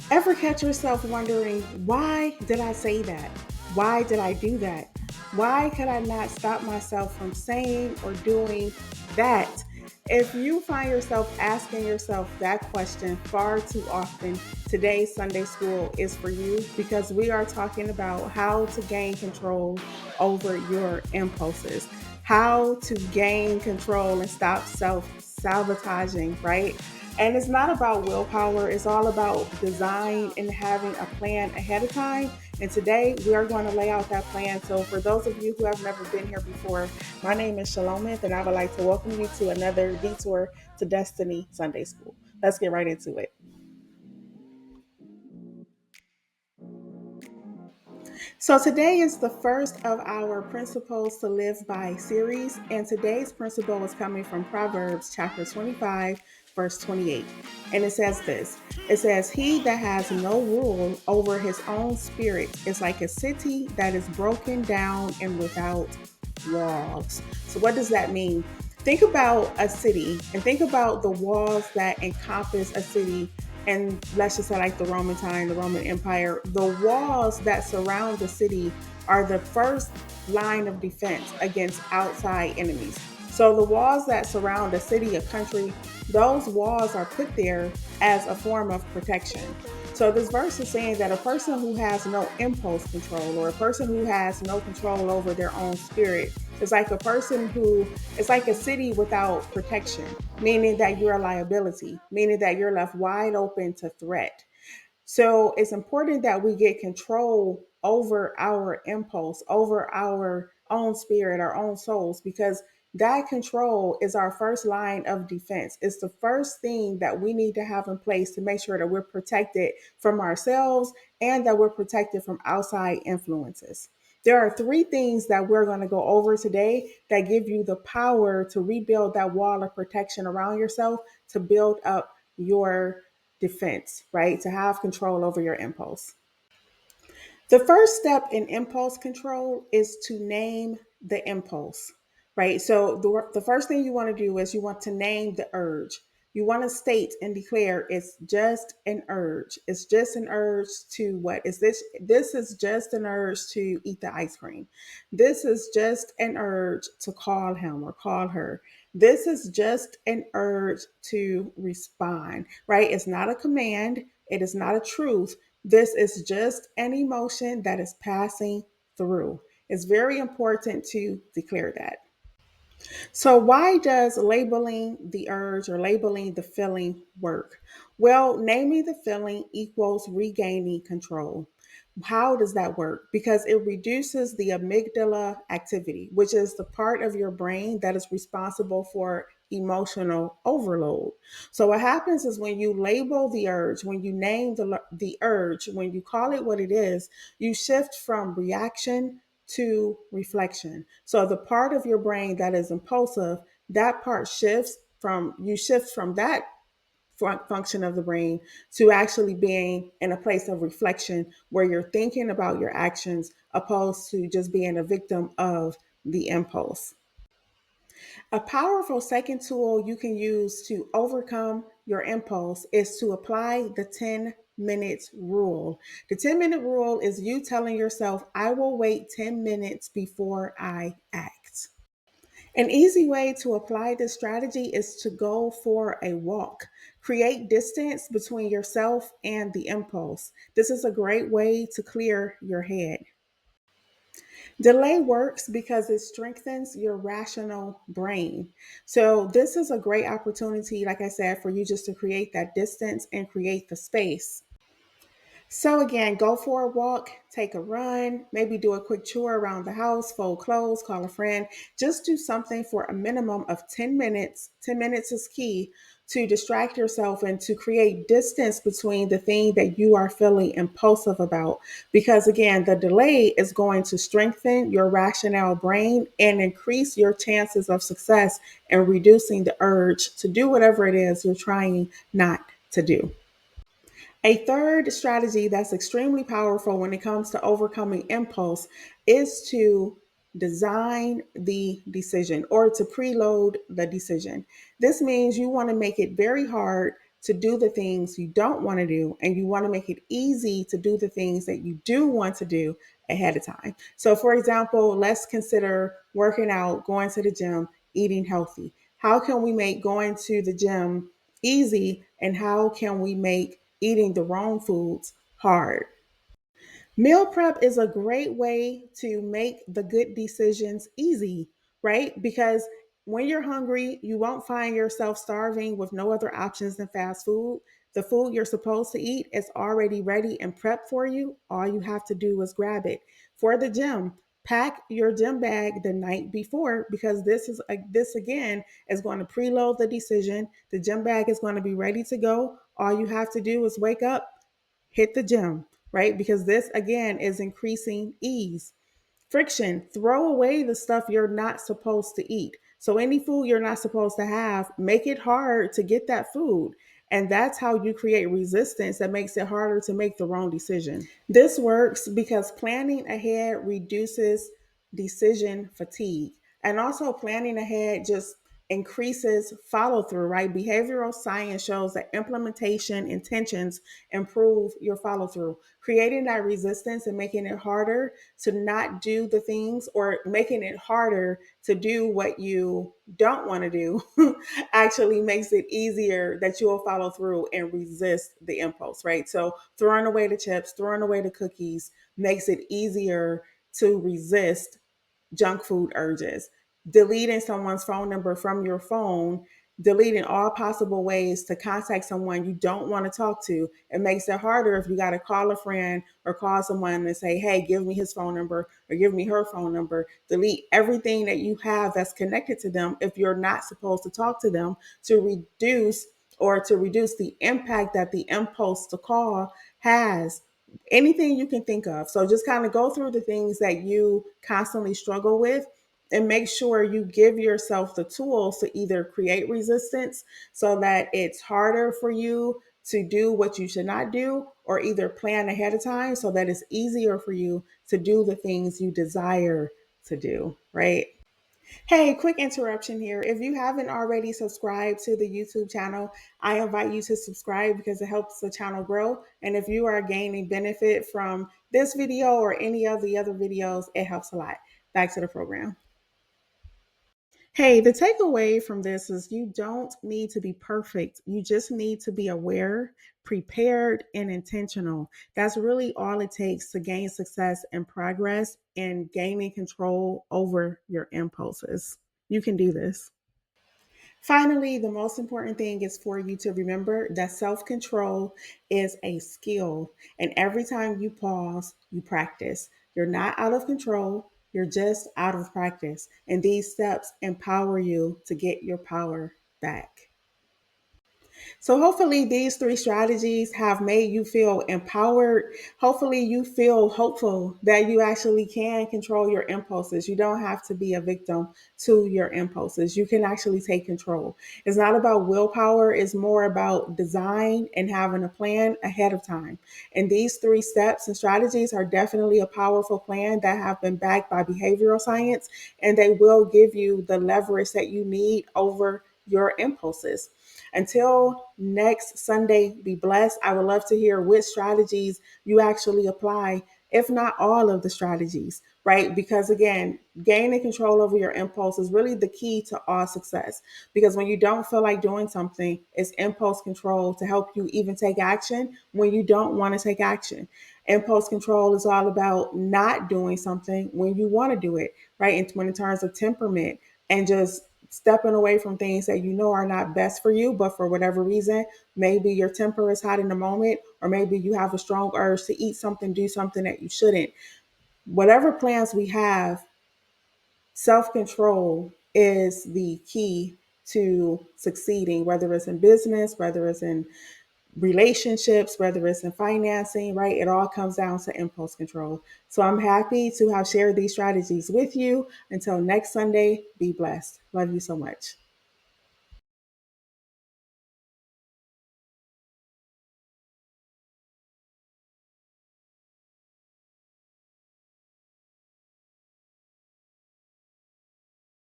Ever catch yourself wondering, why did I say that? Why did I do that? Why could I not stop myself from saying or doing that? If you find yourself asking yourself that question far too often, today's Sunday School is for you because we are talking about how to gain control over your impulses, how to gain control and stop self sabotaging, right? And it's not about willpower, it's all about design and having a plan ahead of time. And today we are going to lay out that plan. So, for those of you who have never been here before, my name is Shelomith, and I would like to welcome you to another detour to Destiny Sunday School. Let's get right into it. So, today is the first of our Principles to Live By series, and today's principle is coming from Proverbs chapter 25, verse 28. And it says this, it says, "He that has no rule over his own spirit is like a city that is broken down and without walls." So, what does that mean? Think about a city and think about the walls that encompass a city, and let's just say like the Roman time, the Roman Empire. The walls that surround the city are the first line of defense against outside enemies. So the walls that surround a city, a country, those walls are put there as a form of protection. So this verse is saying that a person who has no impulse control, or a person who has no control over their own spirit, is like a person who is like a city without protection, meaning that you're a liability, meaning that you're left wide open to threat. So it's important that we get control over our impulse, over our own spirit, our own souls, because that control is our first line of defense. It's the first thing that we need to have in place to make sure that we're protected from ourselves and that we're protected from outside influences. There are three things that we're going to go over today that give you the power to rebuild that wall of protection around yourself, to build up your defense, right? To have control over your impulse. The first step in impulse control is to name the impulse, right? So the first thing you want to do is you want to name the urge. You want to state and declare it's just an urge. It's just an urge to what is this? This is just an urge to eat the ice cream. This is just an urge to call him or call her. This is just an urge to respond, right? It's not a command. It is not a truth. This is just an emotion that is passing through. It's very important to declare that. So, why does labeling the urge or labeling the feeling work? Well, naming the feeling equals regaining control. How does that work? Because it reduces the amygdala activity, which is the part of your brain that is responsible for emotional overload. So what happens is when you label the urge, when you name the urge, when you call it what it is, you shift from reaction to reflection. So the part of your brain that is impulsive, that part shifts from you shift from that function of the brain to actually being in a place of reflection where you're thinking about your actions opposed to just being a victim of the impulse. A powerful second tool you can use to overcome your impulse is to apply the 10 minutes rule. The 10-minute rule is you telling yourself, I will wait 10 minutes before I act. An easy way to apply this strategy is to go for a walk. Create distance between yourself and the impulse. This is a great way to clear your head. Delay works because it strengthens your rational brain. So, this is a great opportunity, like I said, for you just to create that distance and create the space. So again, go for a walk, take a run, maybe do a quick chore around the house, fold clothes, call a friend. Just do something for a minimum of 10 minutes. 10 minutes is key to distract yourself and to create distance between the thing that you are feeling impulsive about. Because again, the delay is going to strengthen your rationale brain and increase your chances of success and reducing the urge to do whatever it is you're trying not to do. A third strategy that's extremely powerful when it comes to overcoming impulse is to design the decision or to preload the decision. This means you want to make it very hard to do the things you don't want to do, and you want to make it easy to do the things that you do want to do ahead of time. So, for example, let's consider working out, going to the gym, eating healthy. How can we make going to the gym easy, and how can we make eating the wrong foods hard? Meal prep is a great way to make the good decisions easy, right? Because when you're hungry, you won't find yourself starving with no other options than fast food. The food you're supposed to eat is already ready and prepped for you. All you have to do is grab it. For the gym, pack your gym bag the night before, because this again is going to preload the decision. The gym bag is going to be ready to go. All you have to do is wake up, hit the gym, right? Because this again is increasing ease. Friction, throw away the stuff you're not supposed to eat. So, any food you're not supposed to have, make it hard to get that food. And that's how you create resistance that makes it harder to make the wrong decision. This works because planning ahead reduces decision fatigue. And also, planning ahead just increases follow through, right? Behavioral science shows that implementation intentions improve your follow through. Creating that resistance and making it harder to not do the things, or making it harder to do what you don't want to do actually makes it easier that you'll follow through and resist the impulse, right? So throwing away the chips, throwing away the cookies makes it easier to resist junk food urges. Deleting someone's phone number from your phone, deleting all possible ways to contact someone you don't want to talk to. It makes it harder if you got to call a friend or call someone and say, hey, give me his phone number or give me her phone number. Delete everything that you have that's connected to them if you're not supposed to talk to them, to reduce the impact that the impulse to call has. Anything you can think of. So just kind of go through the things that you constantly struggle with and make sure you give yourself the tools to either create resistance so that it's harder for you to do what you should not do, or either plan ahead of time so that it's easier for you to do the things you desire to do, right? Hey, quick interruption here. If you haven't already subscribed to the YouTube channel, I invite you to subscribe because it helps the channel grow. And if you are gaining benefit from this video or any of the other videos, it helps a lot. Back to the program. Hey, the takeaway from this is you don't need to be perfect. You just need to be aware, prepared, and intentional. That's really all it takes to gain success and progress and gaining control over your impulses. You can do this. Finally, the most important thing is for you to remember that self control is a skill. And every time you pause, you practice. You're not out of control, you're just out of practice. And these steps empower you to get your power back. So hopefully these three strategies have made you feel empowered. Hopefully you feel hopeful that you actually can control your impulses. You don't have to be a victim to your impulses. You can actually take control. It's not about willpower, it's more about design and having a plan ahead of time. And these three steps and strategies are definitely a powerful plan that have been backed by behavioral science, and they will give you the leverage that you need over your impulses. Until next Sunday, be blessed. I would love to hear which strategies you actually apply, if not all of the strategies, right? Because again, gaining control over your impulse is really the key to all success. Because when you don't feel like doing something, it's impulse control to help you even take action when you don't want to take action. Impulse control is all about not doing something when you want to do it, right? And when in terms of temperament and just stepping away from things that you know are not best for you, but for whatever reason, maybe your temper is hot in the moment, or maybe you have a strong urge to eat something, do something that you shouldn't. Whatever plans we have, self control is the key to succeeding, whether it's in business, whether it's in relationships, whether it's in financing, right? It all comes down to impulse control. So I'm happy to have shared these strategies with you. Until next Sunday, be blessed. Love you so much.